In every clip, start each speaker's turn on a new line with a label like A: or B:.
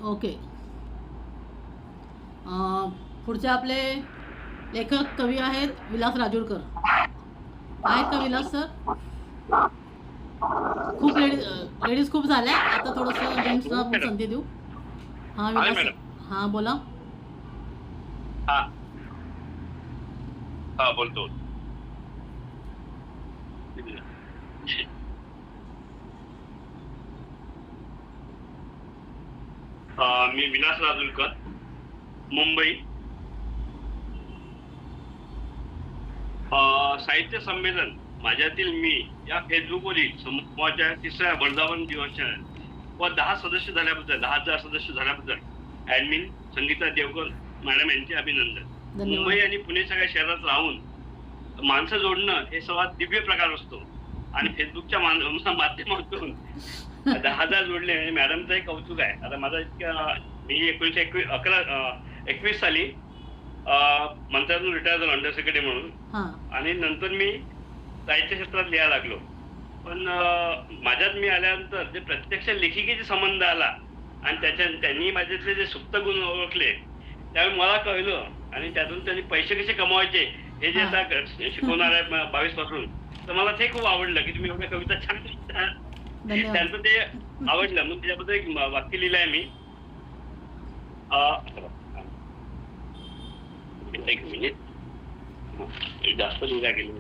A: Okay. पुढचे आपले लेखक कवी आहेत विलास राजूरकर. आहेत का विलास सर? खूप लेडीज खूप झाल्या, आता थोडंसं जेंट्सला आपण संधी देऊ. हां विलास सर, हां बोला.
B: हा बोलतो. मी विलास राजूरकर, मुंबई. साहित्य संमेलन माझ्यातील मी या फेसबुकवरील समूहाच्या 3ऱ्या वर्धापन दिवसाच्या व 10 सदस्य झाल्याबद्दल 10,000 सदस्य झाल्याबद्दल ऍडमिन संगीता देवकर मॅडम यांचे अभिनंदन. मुंबई आणि पुणे सगळ्या शहरात राहून माणसं जोडणं हे सर्वात दिव्य प्रकार असतो आणि फेसबुकच्या माध्यमातून 10,000 जोडले म्हणजे मॅडमचं एक कौतुक आहे. आता माझा इतक्या मी 1921 साली मंत्रालयातून रिटायर झालो अंडर सेक्रेटरी म्हणून आणि नंतर मी साहित्य क्षेत्रात लिहायला लागलो. पण माझ्यात मी आल्यानंतर जे प्रत्यक्ष लेखिकेचे संबंध आला आणि त्यांनी माझ्यातले जे सुप्त गुण ओळखले त्यावेळी मला कळलं आणि त्यातून त्यांनी पैसे कसे कमवायचे हे जे आता शिकवणार आहे 22 पासून, तर मला ते खूप आवडलं की तुम्ही एवढ्या कविता छान लिहिता. त्यांचं ते आवडलं. मग त्याच्याबद्दल एक वाक्य लिहिलं आहे मी. एक मिनिट, जास्त लिहिल्या गेलं.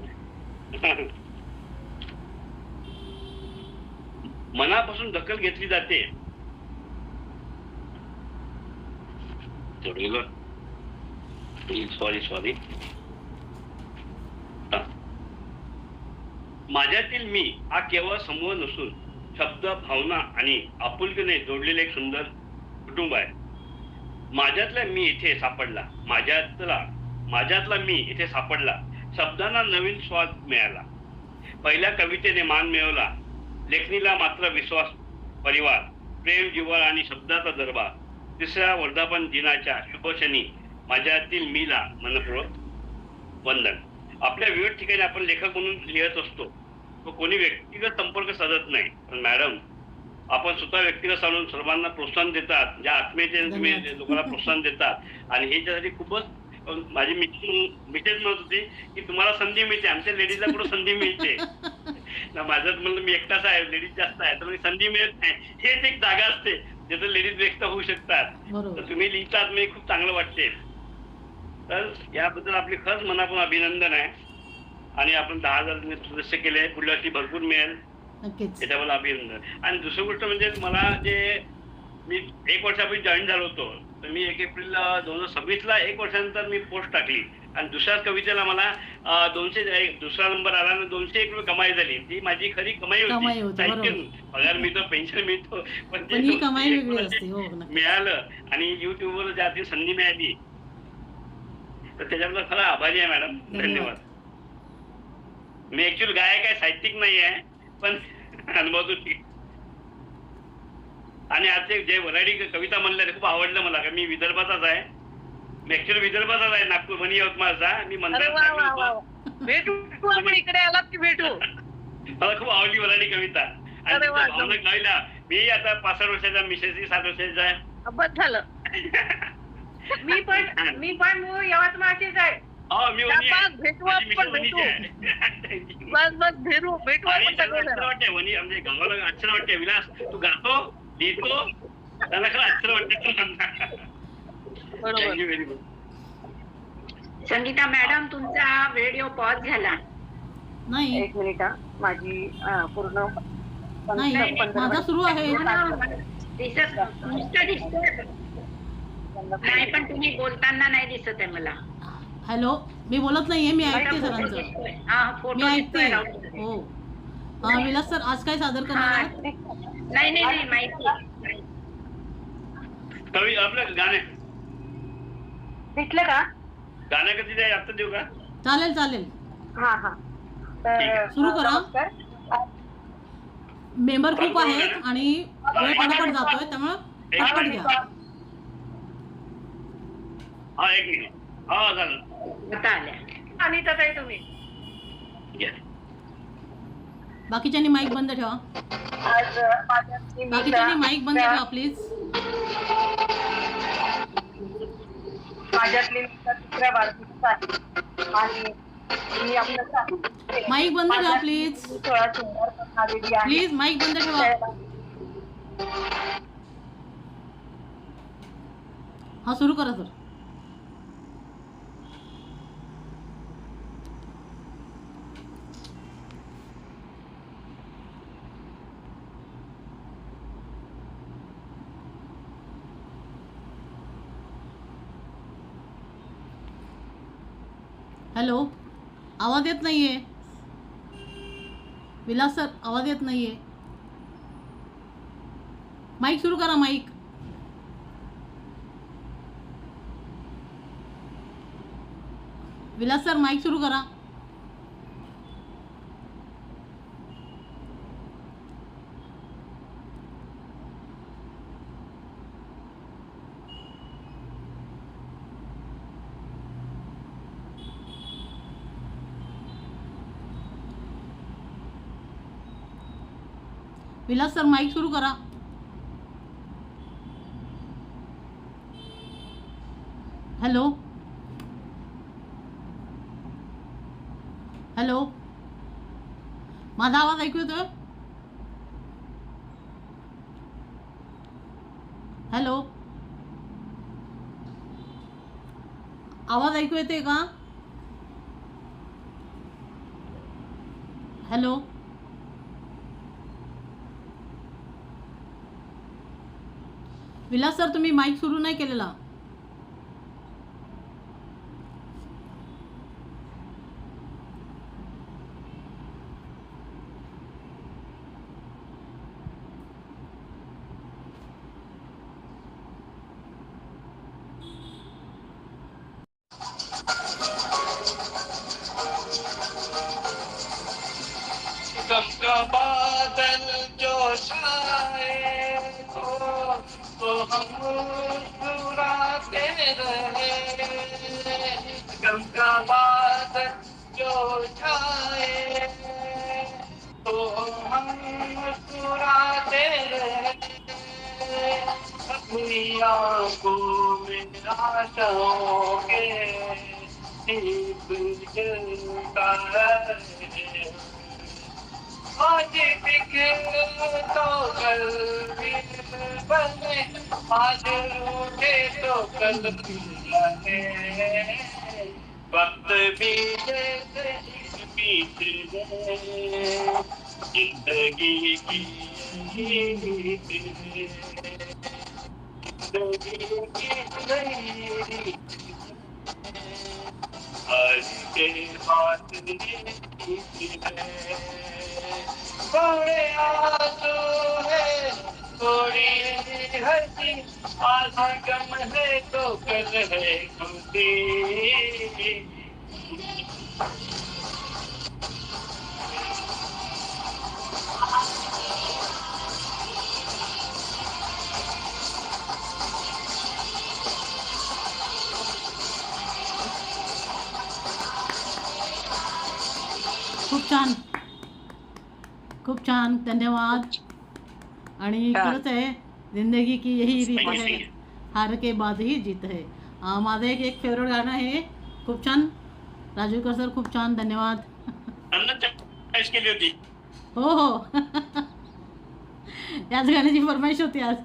B: मनापासून दखल घेतली जाते. सॉरी. माझ्यातील मी हा केवळ समूह नसून शब्द, भावना आणि आपुलकीने जोडलेले एक सुंदर कुटुंब आहे. माझ्यातला मी इथे सापडला. माझ्यातला मी इथे सापडला. शब्दांना नवीन स्वाद मिळाला. पहिल्या कवितेने मान मिळवला. लेखणीला मात्र विश्वास, परिवार, प्रेम, जिव्हाळ आणि शब्दाचा दरबार. 3ऱ्या वर्धापन दिनाच्या शुभक्षणी माझ्यातील मीला मनपूर्वक वंदन. आपल्या विविध ठिकाणी आपण लेखक म्हणून लिहत असतो, तो कोणी व्यक्तिगत संपर्क साधत नाही. पण मॅडम आपण स्वतः व्यक्तिगत सांगून सर्वांना प्रोत्साहन देतात. ज्या आत्मीयतेने तुम्ही लोकांना प्रोत्साहन देतात आणि ह्याच्यासाठी खूपच माझी मिसेस म्हणत होती की तुम्हाला संधी मिळते, आमच्या लेडीजला कुठं संधी मिळते ना. माझ्यात म्हणलं मी एकटाच आहे, लेडीज जास्त आहे, तर संधी मिळत नाही. हेच एक जागा असते जिथे लेडीज व्यक्त होऊ शकतात. तर तुम्ही लिहितात म्हणजे खूप चांगलं वाटते. तर याबद्दल आपले खरंच मनापासून अभिनंदन आहे आणि आपण 10,000 सदस्य केले. पुढल्या वर्षी भरपूर मिळेल त्याच्याबद्दल अभिनंदन. आणि दुसरी गोष्ट म्हणजे मला जे मी 1 वर्षापूर्वी जॉईन झालो होतो, तर मी 1 एप्रिल 2026ला 1 वर्षानंतर मी पोस्ट टाकली आणि दुसऱ्याच कवितेला मला 200 नंबर आला आणि 201 रुपये कमाई झाली. ती माझी खरी कमाई होती. पगार मिळतो, पेन्शन मिळतो, पण ते मिळालं आणि युट्यूबवर ज्या ती संधी मिळाली तर त्याच्याबद्दल खरं आभारी आहे मॅडम. धन्यवाद. मी ऍक्च्युअली गायक आहे, साहित्यिक नाही आहे, पण अनुभव. आणि आजचे जे वराडी कविता म्हणल्या ते खूप आवडलं मला. मी विदर्भाचाच आहे. मी ऍक्च्युअली विदर्भाचाच आहे, नागपूर वणी यवतमाळचा. मी
C: भेटू इकडे आलात की भेटू.
B: मला खूप आवडली वराडी कविता आणि भावना गायला. मी आता 65 वर्षाचा, मिसेस 60 वर्षाचा आहे.
C: बस झालं. मी पण यवतमाळचीच आहे. भेटू आपण, बस भेटू
B: वाटते वणी म्हणजे गावाला आश्चर्य वाटते. विलास तू गातो, लिहितो, त्याला खरं आश्चर्य वाटते.
C: बरोबर.
D: संगीता मॅडम तुमचा व्हिडिओ पॉज झाला.
A: नाही
C: 1 मिनिट. माझी पूर्ण
A: माझा सुरू आहे.
D: नुसतं दिसत नाही, पण तुम्ही बोलताना नाही दिसत आहे मला.
A: हॅलो, मी बोलत नाहीये, मी ऐकते सरांचं. मी ऐकते. हो विलास सर, आज काय सादर करणार आहे?
D: नाही माहिती.
B: कवी आपलं गाणे
C: भेटलं का?
B: गाणं कधी द्या, आता देऊ का?
A: चालेल.
C: हा
A: सुरू करा. मेंबर खूप आहेत आणि वेळ पटापट जातोय, त्यामुळे पटापट घ्या.
B: हा 1 मिनिट. हा झालं.
D: आता आल्या.
C: आणि तर तुम्ही
A: बाकीच्यांनी माईक बंद ठेवा. प्लीज.
C: माझ्यातली मीता तिसऱ्या वाढदिवसात आहे आणि मी आपलं
A: माईक बंद ठेवा प्लीज.
C: 16 सोमवारपासून आलेली आहे.
A: प्लीज माईक बंद ठेवा. हा सुरू करा सर. हॅलो, आवाज येत नाहीये. विलास सर, आवाज येत नाहीये. माईक सुरू करा. माईक. विलास सर, माईक सुरू करा. विलास सर, माईक सुरू करा. हॅलो, हॅलो, माझा आवाज ऐकू येतोय? हॅलो, आवाज ऐकू येते का? हॅलो, विलास सर, तुम्ही माईक सुरू नाही केलेला.
E: का बादल जो छाए तो हम मुस्कुराते रहे, गम का बादल जो छाए तो हम मुस्कुराते रहे, अपनी आंखों में आशाओं के दीप जलता है। आज बिखरे तो कल फिर बने, आज रूठे तो कल मिलने, वक्त बीते से बीत गए, जिंदगी की रीत है, जिंदगी की नई रीत है, आज के हाथ में है, थोड़े आंसू है, थोड़ी हंसी, आधा गम है तो कल है खुशी।
A: खूप छान, खूप छान, धन्यवाद. आणि खरंच आहे, जिंदगी की यही रीत है, हार के बाद ही जीत है. माझं एक फेवरेट गाणं आहे. खूप छान राजूकर सर, खूप छान, धन्यवाद.
B: चॉईस केली होती.
A: हो हो याच गाण्याची फरमाईश होती आज.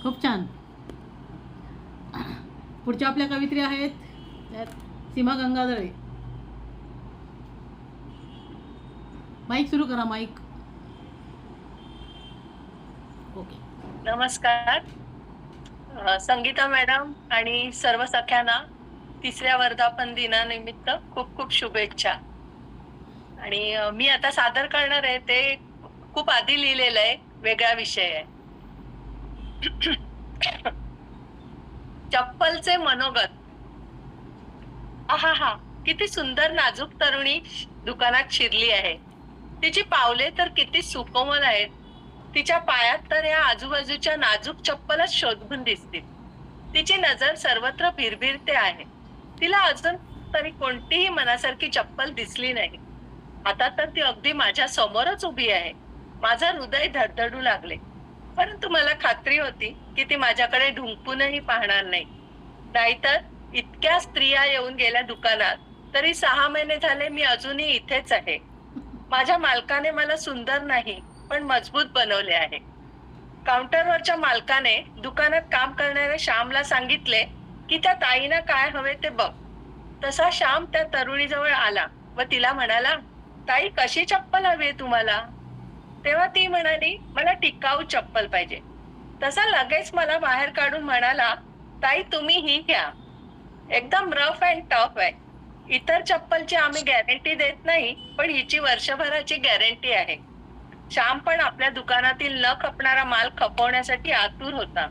A: खूप छान. पुढच्या आपल्या कवित्री आहेत त्यात सीमा गंगाधरे. माईक सुरू करा. माईक. ओके.
F: नमस्कार. संगीता मॅडम आणि सर्व सख्यांना तिसऱ्या वर्धापन दिनानिमित्त खूप खूप शुभेच्छा. आणि मी आता सादर करणार आहे ते खूप आधी लिहिलेलं आहे, वेगळा विषय आहे. चप्पलचे मनोगत. आहा, किती सुंदर नाजूक तरुणी दुकानात शिरली आहे. तिची पावले तर किती सुकोमल आहेत. तिच्या पायात तर या आजूबाजूच्या नाजूक चप्पलच शोधून दिसतील. तिची नजर सर्वत्र भिरभिरते आहे. तिला अजून तरी कोणतीही मनासारखी चप्पल दिसली नाही. आता तर ती अगदी माझ्या समोरच उभी आहे. माझं हृदय धडधडू लागले. परंतु मला खात्री होती की ती माझ्याकडे ढुंकूनही पाहणार नाही. नाहीतर इतक्या स्त्रिया येऊन गेल्या दुकानात, तरी 6 महिने झाले मी अजूनही इथेच आहे. माझ्या मालकाने मला सुंदर नाही पण मजबूत बनवले आहे. काउंटरवरच्या मालकाने दुकानात काम करणाऱ्या श्यामला सांगितले की त्या ताईंना काय हवे ते बघ. तसा श्याम त्या तरुणीजवळ आला व तिला म्हणाला, ताई कशी चप्पल हवी तुम्हाला? तेव्हा ती म्हणाली, मला टिकाऊ चप्पल पाहिजे. तसा लगेच मला बाहेर काढून म्हणाला, ताई तुम्ही ही घ्या, एकदम रफ अँड टफ आहे. इतर चप्पलची आम्ही गॅरंटी देत नाही, पण हिची वर्षभराची गॅरंटी आहे. श्याम पण आपल्या दुकानातील न खपणारा माल खपवण्यासाठी आतुर होता.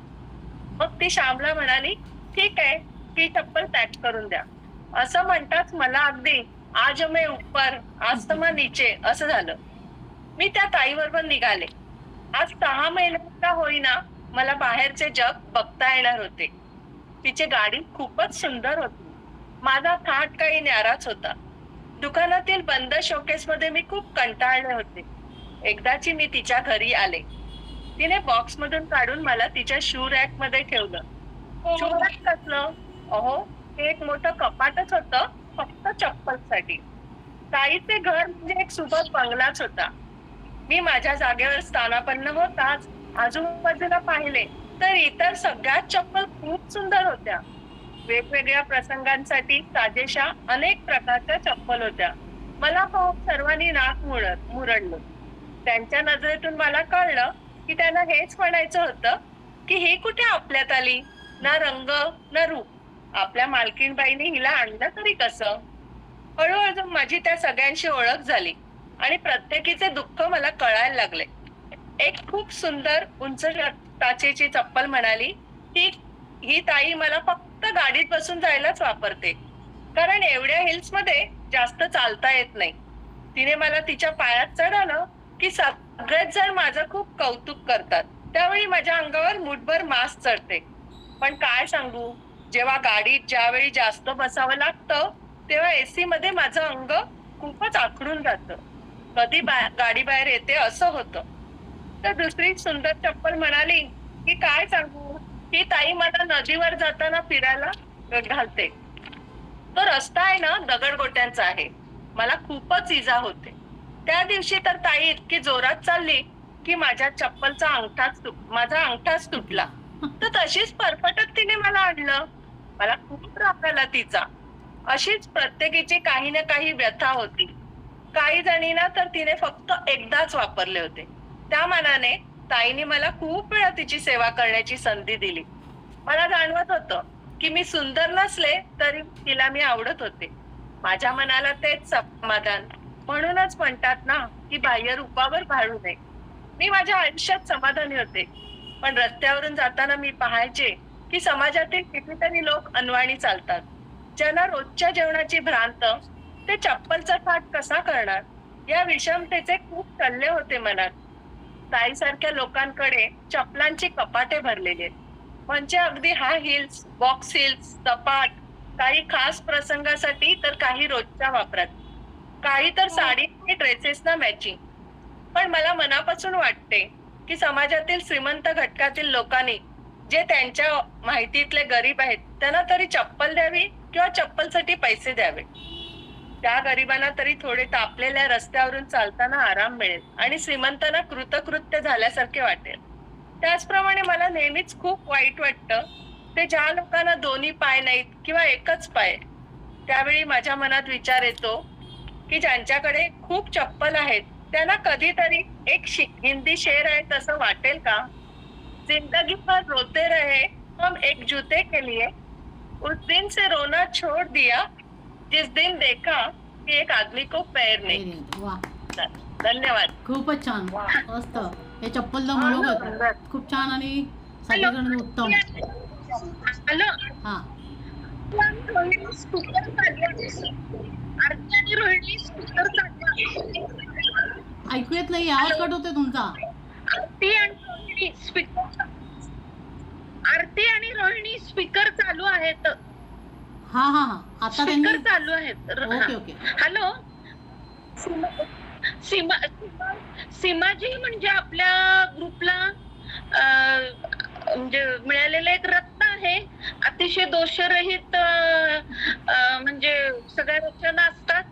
F: मग ती श्यामला म्हणाली, ठीक आहे, ती चप्पल पॅक करून द्या. असं म्हणताच मला अगदी आज मैं ऊपर आज तमा नीचे असं झालं. मी त्या ताईबरोबर निघाले. आज 6 महिन्यात होईना मला बाहेरचे जग बघता येणार होते. तिची गाडी खूपच सुंदर होती. माझा थाट काही न्याराच होता. दुकानातील बंद शोकेस मध्ये मी खूप कंटाळले होते. एकदाची मी तिच्या घरी आले. तिने बॉक्स मधून काढून मला तिच्या शू रॅक मध्ये ठेवलं. शू रॅक कसलं? अहो, हे एक मोठं कपाटच होतं, फक्त चप्पलसाठी. ताईचे घर म्हणजे एक सुबक बंगलाच होता. मी माझ्या जागेवर स्थानापन्न होताच आजूबाजूला पाहिले तर इतर सगळ्याच चप्पल खूप सुंदर होत्या. वेगवेगळ्या प्रसंगांसाठी साजेशा अनेक प्रकारच्या चप्पल होत्या. मला पाहून सर्वांनी नाक मुरडलं. त्यांच्या नजरेतून मला कळलं की त्यांना हेच म्हणायचं होतं की ही कुठे आपल्यात आली, ना रंग ना रूप. आपल्या मालकीणबाईने हिला आणलं तरी कसं? हळूहळू माझी त्या सगळ्यांशी ओळख झाली आणि प्रत्येकीचे दुःख मला कळायला लागले. एक खूप सुंदर उंच टाचेची चप्पल म्हणाली, ही ताई मला फक्त गाडीत बसून जायलाच वापरते, कारण एवढ्या हिल्स मध्ये जास्त चालता येत नाही. तिने मला तिच्या पायात चढवलं की सगळेच जण माझं खूप कौतुक करतात. त्यावेळी माझ्या अंगावर मुठभर मास चढते. पण काय सांगू, जेव्हा गाडीत ज्यावेळी जास्त बसावं लागतं तेव्हा एसी मध्ये माझं अंग खूपच आखडून जातं. कधी गाडी बाहेर येते असं होतं. तर दुसरी सुंदर चप्पल म्हणाली की काय सांगू, ही ताई मला नदीवर जाताना फिरायला घालते. तो रस्ता आहे ना दगडगोट्यांचा आहे. मला खूपच इजा होते. त्या दिवशी तर ताई इतकी जोरात चालली की माझ्या चप्पलचा माझा अंगठाच तुटला. तर तशीच परपटत तिने मला आणलं. मला खूप राग आला तिचा. अशीच प्रत्येकीची काही ना काही व्यथा होती. काही जणींना तर तिने फक्त एकदाच वापरले होते. त्या मानाने ताईने मला खूप वेळा तिची सेवा करण्याची संधी दिली. मला जाणवत होतं की मी सुंदर नसले तरी तिला मी आवडत होते. माझ्या मनाला तेच समाधान. म्हणूनच म्हणतात ना की बाह्य रूपावर भाळू नये. मी माझ्या आयुष्यात समाधानी होते. पण रस्त्यावरून जाताना मी पाहायचे की समाजातील कितीतरी लोक अनवाणी चालतात. ज्यांना रोजच्या जेवणाची भ्रांत, ते चप्पलचा थाट कसा करणार, या विषमतेचे खूप टल्ले होते मनात. ताईसारख्या लोकांकडे चप्पलांची कपाटे भरलेली आहेत. म्हणजे अगदी हाय हिल्स, बॉक्स हिल्स, सपाट, काही खास प्रसंगासाठी तर काही रोजच्या वापरात, काही तर साडी आणि ड्रेसेसना मॅचिंग. पण मला मनापासून वाटते की समाजातील श्रीमंत घटकातील लोकांनी जे त्यांच्या माहितीतले गरीब आहेत त्यांना तरी चप्पल द्यावी किंवा चप्पलसाठी पैसे द्यावे. त्या गरिबांना तरी थोडे तापलेल्या रस्त्यावरून चालताना आराम मिळेल आणि श्रीमंतांना कृतकृत्य झाल्यासारखे वाटेल. त्याचप्रमाणे मला नेहमीच खूप वाईट वाटतं ते ज्या लोकांना दोन्ही पाय नाहीत किंवा एकच पाय. त्यावेळी माझ्या मनात विचार येतो की ज्यांच्याकडे खूप चप्पल आहेत त्यांना कधीतरी एक हिंदी शेर आहे तसं वाटेल का? जिंदगी भर रोते रहे हम एक जूते के लिए, उस दिन से रोना छोड़ दिया जिस दिन देखा कि एक आदमी को पैर नहीं.
A: वा,
F: धन्यवाद.
A: खूपच छान, मस्त. हे चप्पल म्हणून खूप छान आणि सगळीकडे उत्तम.
D: हॅलो,
A: हा,
D: आरती आणि रोहिणी स्पीकर
A: ऐकू येत नाही, आवाज कट होते तुमचा.
D: आरती आणि रोहिणी स्पीकर चालू आहेत.
A: हा हा हा, आता
D: स्पीकर चालू आहेत.
A: Okay okay.
D: हॅलो, सीमाजी म्हणजे आपल्या ग्रुपला म्हणजे मिळालेलं एक रत्न आहे. अतिशय दोषरहित म्हणजे सगळ्या रचना असतात.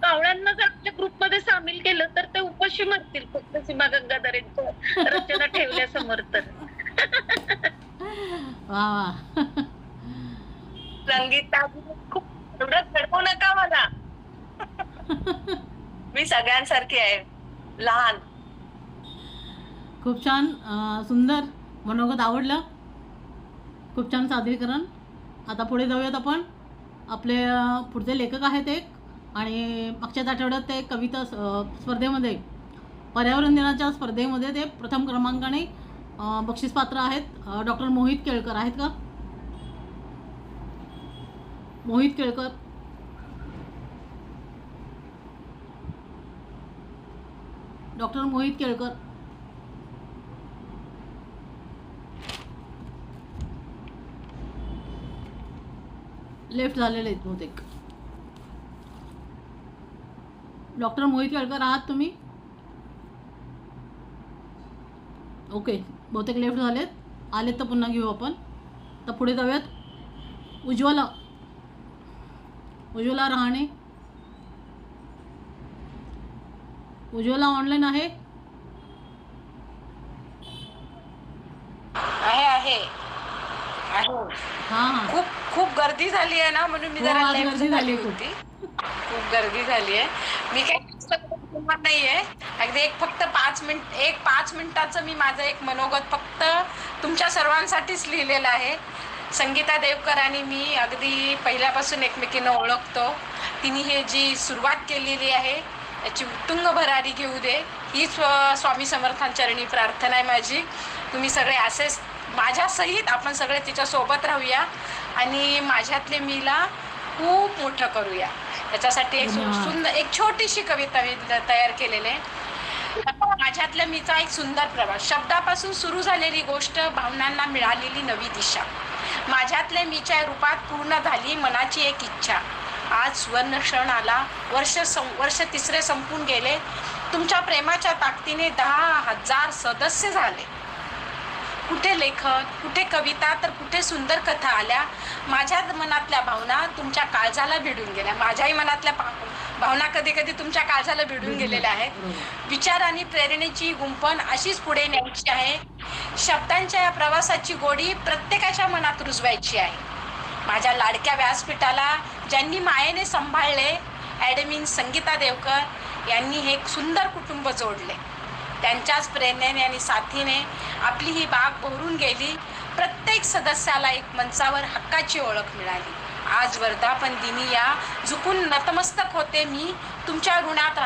D: कावळ्यांना जर आपल्या ग्रुपमध्ये सामील केलं तर ते उपाशी मरतील फक्त सीमा गंगाधरेंच्या रचना ठेवल्या समोर तर.
A: वा वा.
F: संगीता खूप एवढं चढवू नका मला. मी सगळ्यांसारखी आहे, लहान.
A: खूप छान, सुंदर, मनोगत आवडलं. खूप छान सादरीकरण. आता पुढे जाऊयात आपण. आपले पुढचे लेखक आहेत एक, आणि मागच्याच आठवड्यात ते कविता स्पर्धेमध्ये, पर्यावरण दिनाच्या स्पर्धेमध्ये ते प्रथम क्रमांकाने बक्षीसपात्र आहेत. डॉक्टर मोहित केळकर आहेत का? मोहित केळकर. डॉक्टर मोहित केळकर. लेफ्ट झालेले आहेत बहुतेक. डॉक्टर मोहित केळकर आहात तुम्ही? ओके, बहुतेक लेफ्ट झालेत. आलेत तर पुन्हा घेऊ आपण. तर पुढे जाऊयात. उज्ज्वला रहाणे. उज्ज्वला ऑनलाईन आहे?
G: आहे.
A: हां.
G: खूप गर्दी झाली आहे ना, म्हणून मी
A: हो,
G: जरा
A: आज
G: लेफ्ट
A: गर्दी
G: झाली
A: झाली
G: होती. खूप गर्दी झाली आहे. मी काही नाहीये. अगदी फक्त 5 मिनिटाचं मी माझं एक मनोगत फक्त तुमच्या सर्वांसाठीच लिहिलेलं आहे. संगीता देवकर आणि मी अगदी पहिल्यापासून एकमेकींना ओळखतो. तिने हे जी सुरुवात केलेली आहे याची उत्तुंग भरारी घेऊ दे, हीच स्वामी समर्थांचरणी प्रार्थना आहे माझी. तुम्ही सगळे असेच माझ्यासहित आपण सगळे तिच्यासोबत राहूया आणि माझ्यातले मीला खूप मोठं करूया. याच्यासाठी एक छोटीशी कविता मी तयार केलेली आहे. माझ्यातल्या मीचा एक सुंदर प्रवास. शब्दापासून सुरू झालेली गोष्ट, भावनांना मिळालेली नवी दिशा. माझ्यातल्या मीच्या रूपात पूर्ण झाली मनाची एक इच्छा. आज सुवर्ण क्षण आला. वर्ष तिसरे संपून गेले. तुमच्या प्रेमाच्या ताकदीने 10,000 सदस्य झाले. कुठे लेखन, कुठे कविता, तर कुठे सुंदर कथा आल्या. माझ्या मनातल्या भावना तुमच्या काळजाला भिडून गेल्या. माझ्याही मनातल्या भावना कधी कधी तुमच्या काळजाला भिडून गेलेल्या आहेत. विचार आणि प्रेरणेची गुंफण अशीच पुढे न्यायची आहे. शब्दांच्या या प्रवासाची गोडी प्रत्येकाच्या मनात रुजवायची आहे. माझ्या लाडक्या व्यासपीठाला ज्यांनी मायेने सांभाळले, ॲडमिन संगीता देवकर यांनी हे सुंदर कुटुंब जोडले. त्यांच्याच प्रेरणेने आणि साथीने आपली ही बाग बहरून गेली. प्रत्येक सदस्याला एक मंचावर हक्काची ओळख मिळाली. आज वर्धापन दिनी या झुकून नतमस्तक होते मी. तुमच्या ऋणात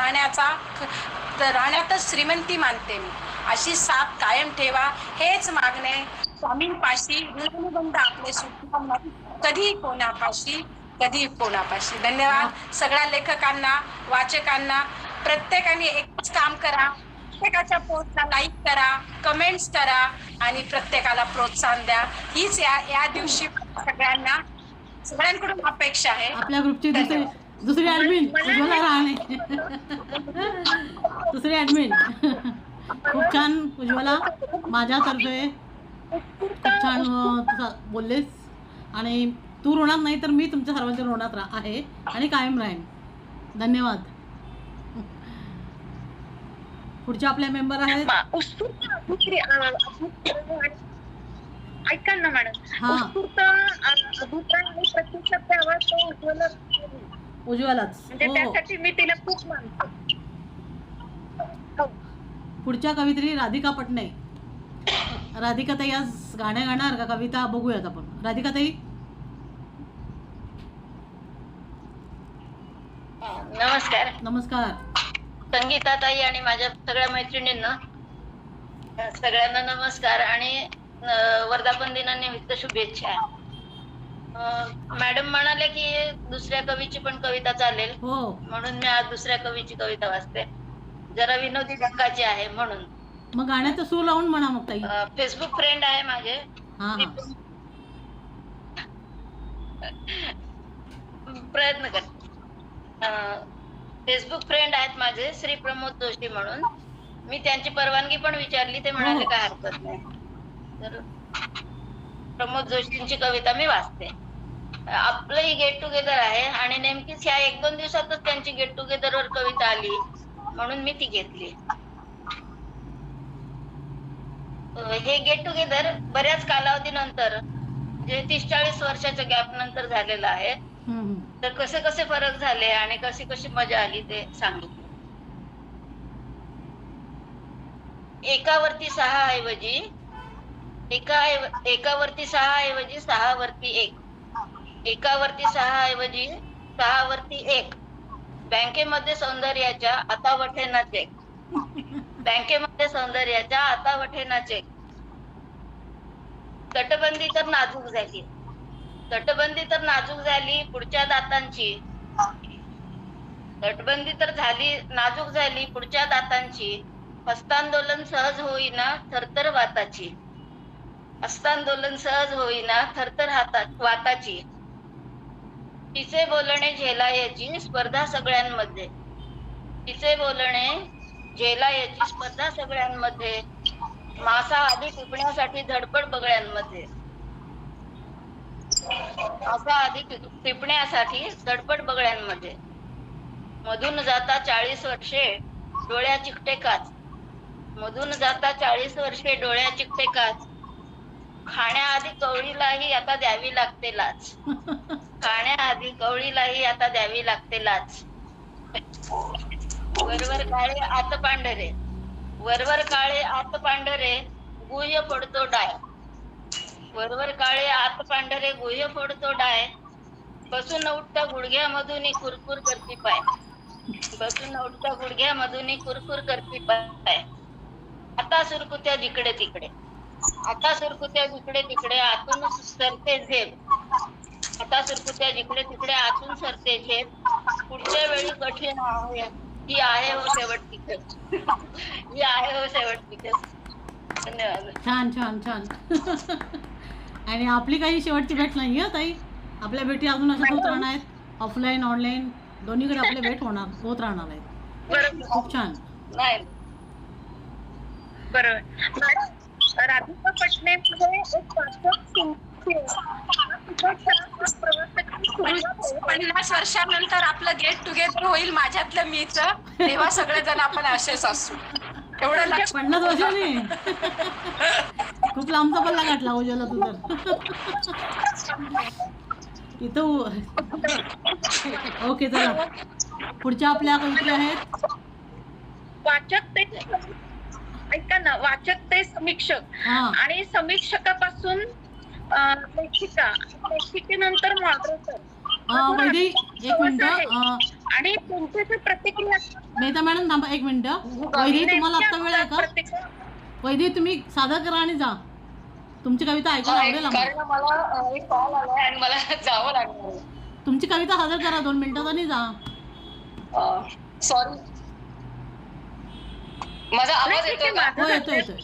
G: राहण्यातच श्रीमंती मानते मी. अशी साथ कायम ठेवा हेच मागणे स्वामींपाशी. ऋणानुबंध आपले सुटणार कधी कोणापाशी. धन्यवाद सगळ्या लेखकांना, वाचकांना. प्रत्येकाने एकच काम करा. प्रत्येकाच्या पोस्टला लाईक करा, कमेंट्स करा आणि प्रत्येकाला प्रोत्साहन द्या. हीच या दिवशी सगळ्यांकडून अपेक्षा आहे.
A: आपल्या ग्रुपची दुसरी ॲडमिन उज्ज्वला रहाणे. दुसरी ॲडमिन. खूप छान उज्ज्वला, माझ्यातर्फे खूप छान बोललेस. आणि तू ऋणात नाही तर मी तुमच्या सर्वांच्या ऋणात आहे आणि कायम राहीन. धन्यवाद. पुढचे आपले मेंबर आहेत.
D: ऐका ना मॅडम, उत्स्फूर्त अभिप्राय आणि प्रत्यक्षात द्यावा तो
A: उज्ज्वलाच.
D: म्हणजे त्यासाठी मी तिला खूप मानतो.
A: पुढच्या कवित्री राधिका पटणे. राधिकाताई आज गाण्या गाणार का कविता बघूयात आपण. राधिकाताई.
H: नमस्कार.
A: नमस्कार.
H: संगीताताई आणि माझ्या सगळ्या मैत्रिणींना सगळ्यांना नमस्कार आणि वर्धापन दिनानिमित्त शुभेच्छा. मॅडम म्हणाले की दुसऱ्या कवीची पण कविता चालेल, म्हणून मी आज दुसऱ्या कवीची कविता वाचते. जरा विनोदी ढंगाची आहे म्हणून.
A: मग गाण्याचा सूर लावून म्हणा मग ताई.
H: फेसबुक फ्रेंड आहे माझे. प्रयत्न कर. फेसबुक फ्रेंड आहेत माझे श्री प्रमोद जोशी म्हणून. मी त्यांची परवानगी पण विचारली, ते म्हणाले काय हरकत नाही. तर प्रमोद जोशींची कविता मी वाचते. आपलंही गेट टुगेदर आहे आणि नेमकीच ह्या 1-2 दिवसातच त्यांची गेट टुगेदर वर कविता आली म्हणून मी ती घेतली. हे गेट टुगेदर बऱ्याच कालावधीनंतर जे 30-40 वर्षाच्या गॅप नंतर झालेलं आहे. तर कसे कसे फरक झाले आणि कशी कशी मजा आली ते सांगितलं. एकावरती 6 ऐवजी 6 वरती 1, एकावरती 6 ऐवजी 6 वरती 1. बँकेमध्ये सौंदर्याच्या आता वठेना चेक, बँकेमध्ये सौंदर्याच्या आता वठेना चेक. तटबंदी तर नाजूक झाली, तटबंदी तर नाजूक झाली पुढच्या दातांची, तटबंदी तर नाजूक झाली पुढच्या दातांची. हस्तांदोलन सहज होईना थरथर वाताची, हस्तांदोलन सहज होईना थरथर वाताची. तिचे बोलणे झेलायची स्पर्धा सगळ्यांमध्ये, तिचे बोलणे झेलायची स्पर्धा सगळ्यांमध्ये. मासा आधी टिपण्यासाठी धडपड बगळ्यांमध्ये, मासा आधी टिपण्यासाठी धडपड बगळ्यांमध्ये. मधून जाता 40 वर्षे डोळ्या चिकटे काच, मधून जाता 40 वर्षे डोळ्या चिकटे काच. खाण्याआधी कवळीलाही आता द्यावी लागते लाच, खाण्याआधी कवळीलाही आता द्यावी लागते लाच. वरवर काळे आत पांढरे, वरवर काळे आत पांढरे गुह्य फोडतो डाय, वरवर काळे आत पांढरे गुह्य फोडतो डाय. बसून उठता गुडघ्यामधून कुरकुर करती पाय, बसून उठता गुडघ्यामधून कुरकुर करती पाय. आता सुरकुत्या जिकडे तिकडे, आता सुरकुत्या जिकडे तिकडे आतून सरते झेप, आता सुरकुत्या जिकडे तिकडे आतून सरते झेप. पुढच्या वेळी कठीण आहे ही आहे हो शेवटची खेच, ही आहे हो शेवटची खेच. धन्यवाद.
A: छान छान छान. आणि आपली काही शेवटची भेट नाही आहे ताई, आपल्या भेटी अजून अशाच होत राहणार आहेत. ऑफलाईन ऑनलाईन दोन्हीकडे आपल्या भेट होत राहणार आहेत. खूप छान.
D: नाही बरोबर मॅडम. राधिका पटनेमध्ये एक वास्तव
G: 50 वर्षानंतर आपलं गेट टुगेदर होईल माझ्यातलं मीच, तेव्हा सगळेजण आपण असेच असू. एवढं लक्ष.
A: 50 वर्षांनी खूप लांबचा पल्ला गाठला उज्ज्वला तू तर. इथं ओके चला पुढच्या आपल्या कविता आहेत.
D: वाचक ते ऐका ना, वाचक ते समीक्षक आणि समीक्षकापासून लेखिका, लेखिकेनंतर मॉडरेटर.
A: वैदी एक मिनिट
D: आणि तुमच्या प्रतिक्रिया.
A: मेहता मॅडम थांबा एक मिनिट. वैदी तुम्हाला आता वेळ आहे का? वैदी तुम्ही सादर करा आणि जा. तुमची कविता ऐकायला आवडेल
C: कारण मला एक कॉल आलाय आणि मला जावं लागणार आहे.
A: तुमची कविता सादर करा 2 मिनिटात आणि जा.
C: सॉरी, माझा आवाज येतोय का?
A: हो येतोय येतोय.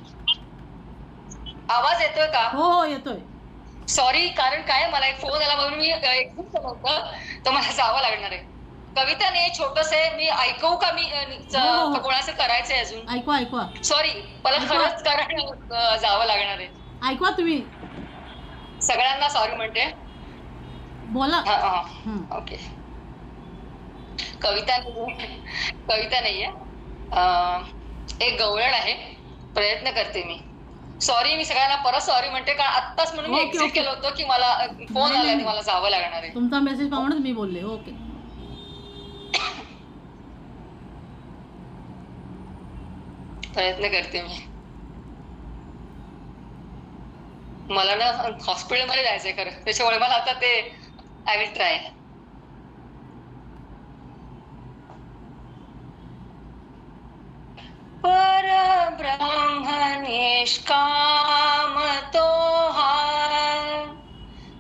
C: आवाज येतोय का?
A: हो हो येतोय.
C: सॉरी, कारण काय मला एक फोन आला म्हणून मी एकदम केलं होतं, तर मला जावं लागणार आहे. कविताने छोटस मी ऐकवू का? मी कोणाचं करायचंय अजून?
A: ऐकवा ऐकवा.
C: सॉरी मला खरंच कारण जावं लागणार आहे.
A: ऐकवा तुम्ही.
C: सगळ्यांना सॉरी म्हणते.
A: बोला.
C: ओके. कविता नाहीये, एक गवळण आहे. प्रयत्न करते मी. सॉरी, मी सगळ्यांना परत सॉरी म्हणते कारण आत्ताच म्हणून मी एक्झिट केलं होतं की मला फोन आला आणि मला जावं लागणार आहे.
A: तुमचा मेसेज पाहूनच मी बोलले. ओके.
C: प्रयत्न करते मी. मला ना हॉस्पिटलमध्ये जायचंय खरं, त्याच्यामुळे मला आता ते आय विल ट्राय. परब्रह्म निष्काम तोहार,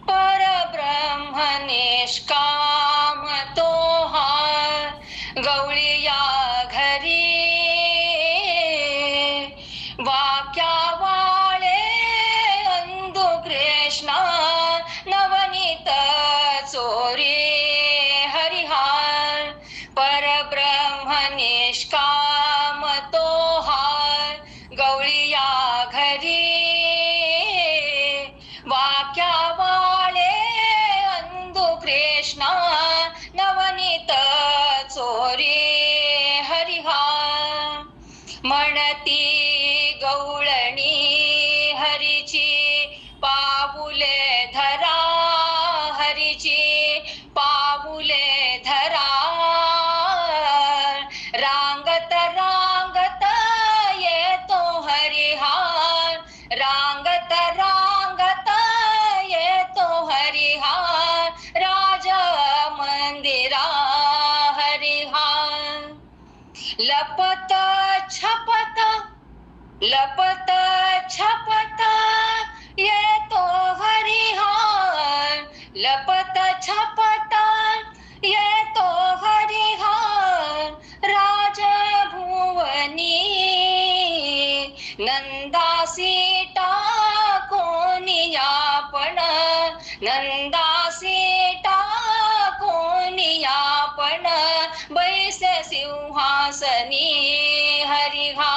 C: परब्रह्म निष्काम तोहार. गवळी या घरी वाक्या वाळे अंधु कृष्णा, नवनीत चोरी हरिहार. परब्रह्म निष्काम तोहार, गवळी या घरी लपत छपत येतो हरिहर, लपत छपत येतो हरिहर राजभुवनी, नंदासी टाकोनी आपण, नंदासी टाकोनी आपण बैसे सिंहासनी हरिहा,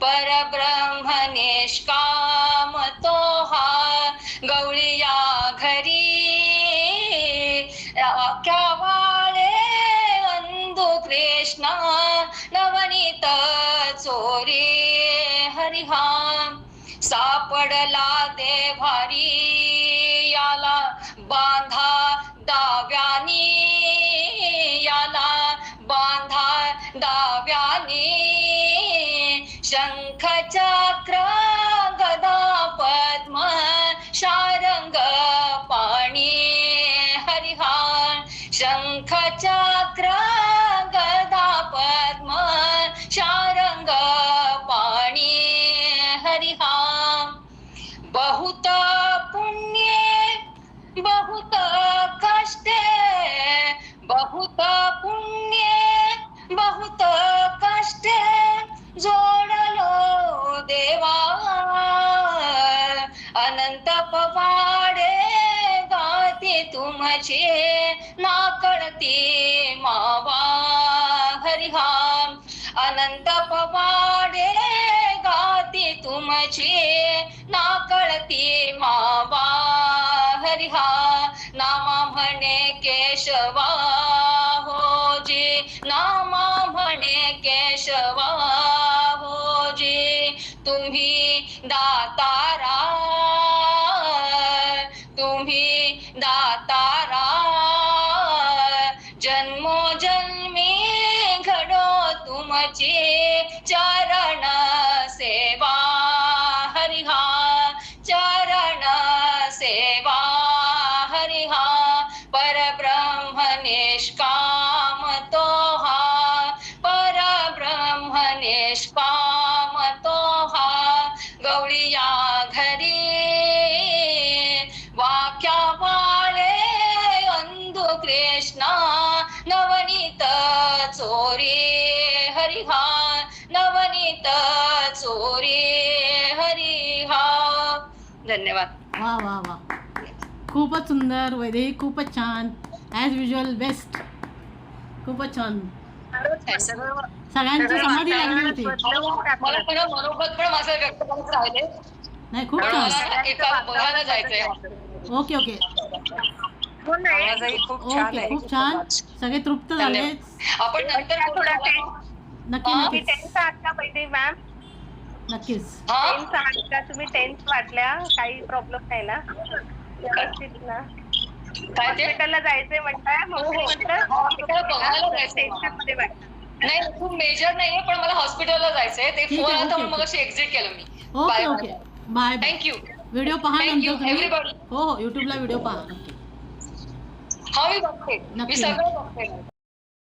C: परब्रह्म निष्काम तो हा गवळीया घरी, वाळे अंधू कृष्ण नवनीत चोरी हरिहा, सापडला देभारी याला बांधा डाव्यानी, याला बांधा डाव्यानी, शंख चक्र गदा पद्म शारंग पाणी हरिहा, शंख चक्र गदा पद्म शारंग पाणी हरिहा, बहुत पुण्य बहुत कष्टे, बहुत पुण्य बहुत कष्टे जोडलो देवा, अनंत पवाडे गाते तुमचे नाकळती मावा हरिहा, अनंत पवाडे गाते तुमचे नाकळती मावा हरिहा, नामा म्हणे केशवा हो जी, नामा म्हणे केशवा हो जी, तुम्ही दातारा, तुम्ही दातारा, जन्मोजन्मी घडो तुमची चरण सेवा हरिहा, चरण सेवा हरिहा, परब्रह्म निष्काम तो हा, परब्रह्म निष्काम तो हा गवळीया घरी, वाक्या वाळे अंधू कृष्ण नवनीत चोरी हरिहा, नवनीत चोरी हरिहा. धन्यवाद.
A: वा वा वा, खूपच सुंदर वैदेही, खूपच छान, ॲज युजल बेस्ट, खूपच छान. सगळ्यांची समाधी लागली होती.
C: मला पण मनोगत पण माझं व्यक्त करायचं राहिले,
A: नाही खूप
C: पण
A: छान.
C: मला एका बघायला जायचंय.
A: ओके ओके
F: आवाजही खूप छान
A: ओके,
F: आहे.
A: खूप छान, सगळे तृप्त झाले.
C: आपण नंतर
D: थोडा
A: नक्की
C: हा?
A: नक्कीच
D: टेन्स आहात का पहिले मॅम?
A: नक्कीच.
C: हा?
D: टेन्स आहात का तुम्ही? टेन्स वाटल्या? काही प्रॉब्लेम नाही ना? व्यवस्थित ना?
C: काय ते?
D: हॉस्पिटलला जायचंय म्हणताय, मग मी म्हटलं
C: हॉस्पिटल बघायला जायचंय.
D: टेन्शन मध्ये वाटतं.
C: नाही खूप मेजर नाहीये, पण मला हॉस्पिटलला जायचंय. ते
A: ठीक
C: फोन
A: आहे,
C: आला
A: ओके,
C: मग
A: ओके.
C: अशी एक्झिट केलं मी.
A: Okay okay, bye bye.
C: Thank you.
A: Video पहा
C: Thank
A: नंतर
C: you,
A: तुम्ही.
C: everybody.
A: हो हो, युट्यूबला व्हिडिओ पहा नक्की.
C: हा मी बघते, मी
A: नक्की.
C: सगळं बघते.